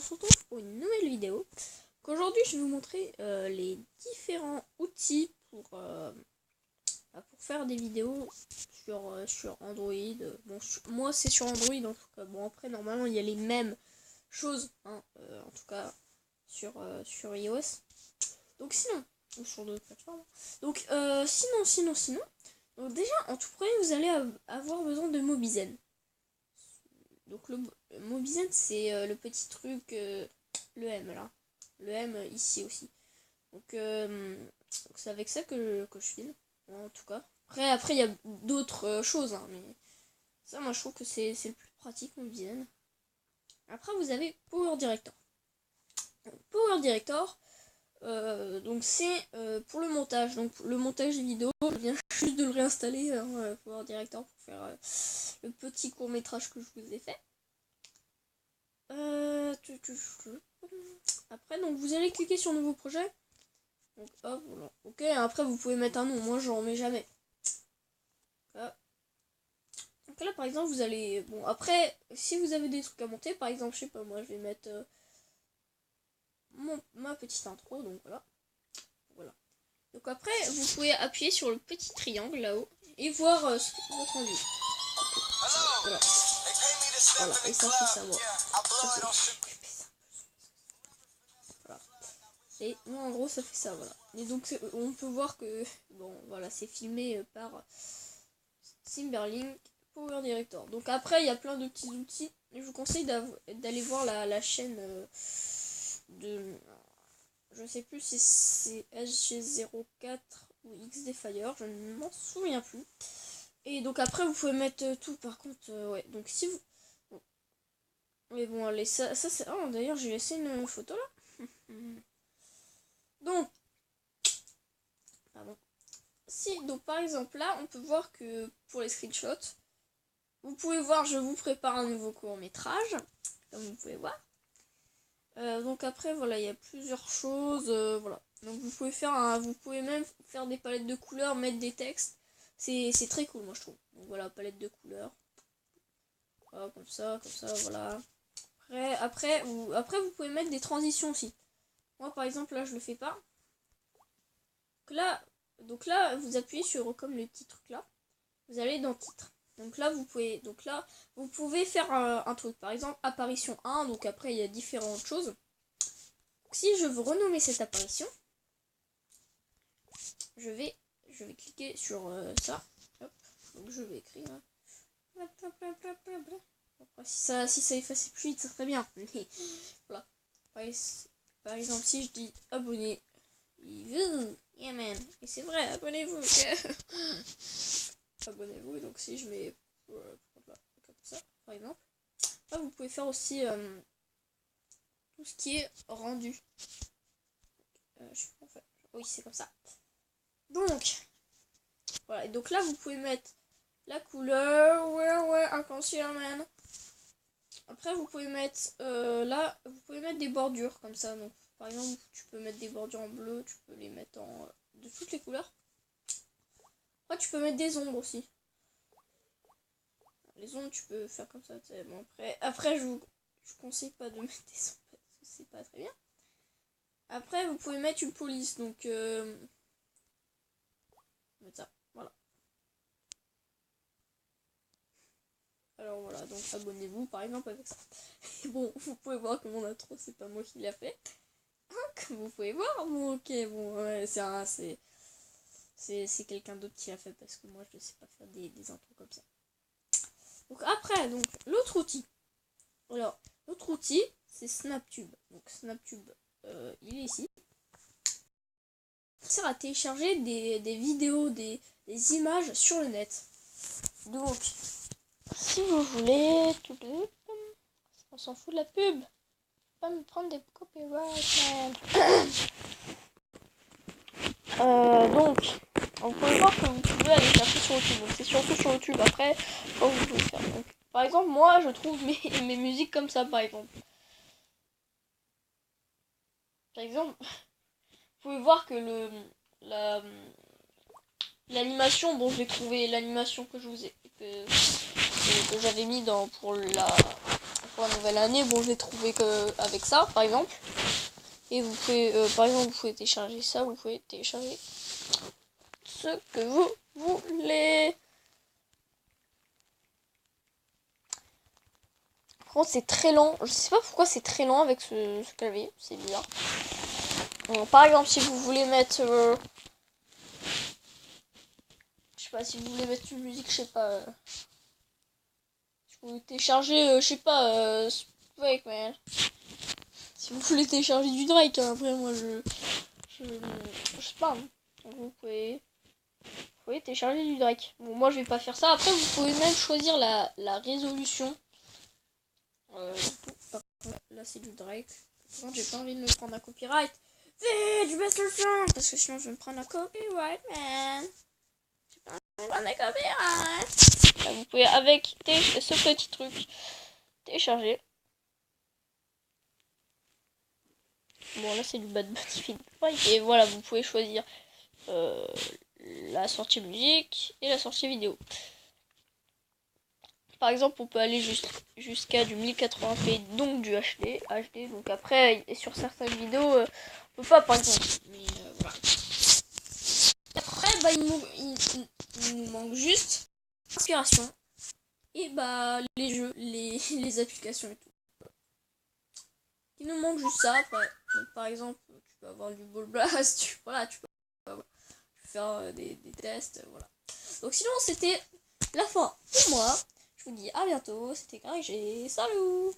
se retrouve pour une nouvelle vidéo. Aujourd'hui, je vais vous montrer les différents outils pour faire des vidéos sur Android. Bon, moi, c'est sur Android, en tout cas. Bon, après, normalement, il y a les mêmes choses, hein, en tout cas, sur iOS. Donc, sinon, ou sur d'autres plateformes. Donc, sinon. Donc, déjà, en tout premier, vous allez avoir besoin de Mobizen. Donc le Mobizen, c'est le petit truc, le M là, le M ici aussi. Donc c'est avec ça que je filme, en tout cas. Après il y a d'autres choses, hein, mais ça, moi je trouve que c'est le plus pratique, Mobizen. Après vous avez Power Director. Power Director, donc c'est pour le montage. Donc le montage vidéo, je viens juste de le réinstaller, Power Director, pour faire le petit court métrage que je vous ai fait. Après, donc vous allez cliquer sur nouveau projet. Donc hop, voilà. Ok, après vous pouvez mettre un nom. Moi, j'en mets jamais. Là. Donc là, par exemple, vous allez. Bon, après, si vous avez des trucs à monter, par exemple, je sais pas, moi, je vais mettre ma petite intro. Donc voilà. Voilà. Donc après, vous pouvez appuyer sur le petit triangle là-haut et voir votre rendu. Voilà. Voilà, et ça fait ça, voilà. Et moi, en gros, ça fait ça, voilà. Et donc, on peut voir que, bon, voilà, c'est filmé par Timberlink Power Director. Donc après, il y a plein de petits outils. Je vous conseille d'aller voir la chaîne de, je sais plus si c'est SG04 ou XDFire, je ne m'en souviens plus. Et donc après, vous pouvez mettre tout, par contre, ouais. Donc si vous... Bon. Mais bon, allez, ça c'est... Oh, d'ailleurs, j'ai laissé une photo là. Donc, pardon. Si, donc par exemple là, on peut voir que pour les screenshots, vous pouvez voir, je vous prépare un nouveau court-métrage, comme vous pouvez voir. Donc après, voilà, il y a plusieurs choses, voilà. Donc vous pouvez même faire des palettes de couleurs, mettre des textes. C'est très cool, moi je trouve. Donc voilà, palette de couleurs. Voilà, comme ça, voilà. Après, vous pouvez mettre des transitions aussi. Moi par exemple, là, je le fais pas. Donc là, vous appuyez sur comme le petit truc là. Vous allez dans titre. Donc là, vous pouvez faire un truc. Par exemple, apparition 1. Donc après, il y a différentes choses. Donc, si je veux renommer cette apparition, je vais cliquer sur ça. Hop. Donc je vais écrire. Après, si ça effaçait plus vite, ça serait bien. Voilà. Par exemple, si je dis abonner. Yeah man. Et c'est vrai, abonnez-vous. Abonnez-vous. Donc si je mets comme ça, par exemple, là vous pouvez faire aussi tout ce qui est rendu. Je sais pas, en fait. Oui, c'est comme ça. Donc voilà. Et donc là vous pouvez mettre la couleur. Ouais, inconscient man. Après vous pouvez mettre là, vous pouvez mettre des bordures comme ça. Donc par exemple, tu peux mettre des bordures en bleu, tu peux les mettre en de toutes les couleurs. Après, tu peux mettre des ombres aussi. Les ombres, tu peux faire comme ça. Bon, après je conseille pas de mettre des ombres parce que c'est pas très bien. Après, vous pouvez mettre une police. Donc, mettre ça. Voilà. Alors voilà, donc abonnez-vous par exemple avec ça. Et bon, vous pouvez voir que mon intro, c'est pas moi qui l'a fait. Comme vous pouvez voir, bon, ok, bon, ouais, c'est quelqu'un d'autre qui l'a fait parce que moi je ne sais pas faire des intros comme ça. Donc après, donc l'autre outil. Alors, l'autre outil, c'est Snaptube. Donc Snaptube, il est ici. Ça sert à télécharger des vidéos, des images sur le net. Donc, si vous voulez, on s'en fout de la pub. Pas me prendre des copyrights, donc, vous pouvez voir que vous pouvez aller chercher sur YouTube. Donc, c'est surtout sur YouTube. Après, quand vous pouvez faire. Donc, par exemple, moi, je trouve mes musiques comme ça, par exemple. Par exemple, vous pouvez voir que l'animation dont j'ai trouvé, l'animation que je vous ai que j'avais mis pour pour la nouvelle année. Bon, je l'ai trouvé que avec ça, par exemple. Et vous pouvez, par exemple, vous pouvez télécharger ça, vous pouvez télécharger ce que vous voulez. Par contre, c'est très lent. Je sais pas pourquoi c'est très lent avec ce clavier. C'est bizarre. Bon, par exemple, si vous voulez mettre... je sais pas, si vous voulez mettre une musique, je sais pas... si vous voulez télécharger, je sais pas... Drake, man. Si vous voulez télécharger du Drake, hein, après, moi, je sais pas. Hein. Vous pouvez télécharger du Drake. Bon, moi, je vais pas faire ça. Après, vous pouvez même choisir la résolution. Là, c'est du Drake. Par contre, j'ai pas envie de me prendre un copyright. Vite, je baisse le son parce que sinon je vais me prendre un copyright, man. J'ai pas envie de me prendre un copyright. Là, vous pouvez avec ce petit truc télécharger. Bon, là c'est du Bad Bunny. Et voilà, vous pouvez choisir la sortie musique et la sortie vidéo. Par exemple, on peut aller jusqu'à du 1080p, donc du HD. Donc après, et sur certaines vidéos, on peut pas, par exemple. Mais voilà. Après, bah, il nous manque juste l'inspiration. Et bah, les jeux, les applications et tout. Il nous manque juste ça. Après. Donc, par exemple, tu peux avoir du Ball Blast. Tu peux faire des tests. Voilà. Donc sinon, c'était la fin pour moi. Je vous dis à bientôt, c'était Greg G. Salut!